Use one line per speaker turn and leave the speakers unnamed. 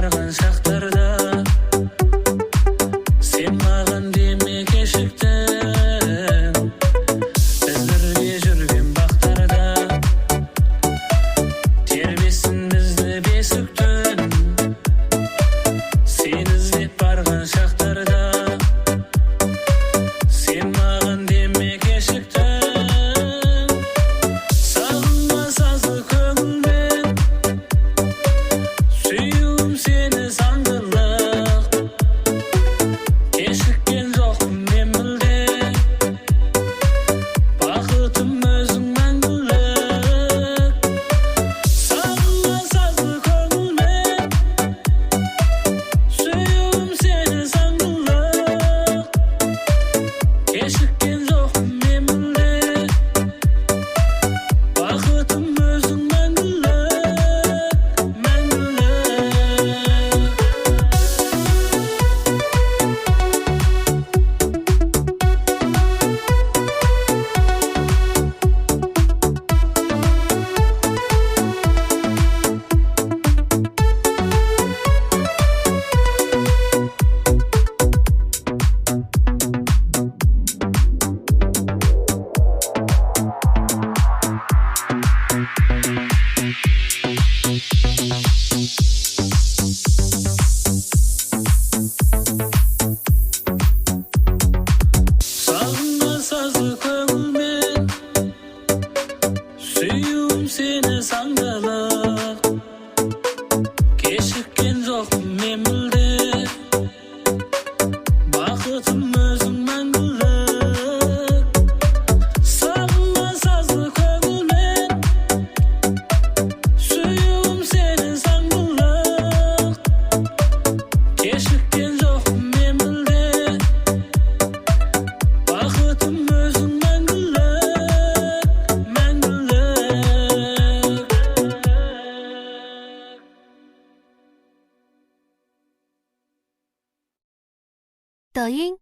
барган шактарда сен маған деме кешіктің, біз бірге жүрген бақтарда тербесін бізді бесік түн. Сен іздеп барған шақтарда сен маған деме кешіктің. Сағынба сазды көңілмен сүюім сені саңғырлық, кешіккен жоқпын мен мүлде, бақытым өзің мәңгілік. Сағынба сазды көңілмен сүюім сені саңғырлық, кешіккен жоқпын мен мүлде, бақытым өзің мәңгілік, мәңгілік. Сағынба сазды көңілмен сүюім сені саңғырлық, кешіккен жоқпын мен мүлде, бақытым өзің мәңгілік. Сағынба сазды көңілмен сүюім сені саңғырлық, кешіккен жоқпын мен мүлде, бақытым өзің мәңгілік, мәңгілік.
抖音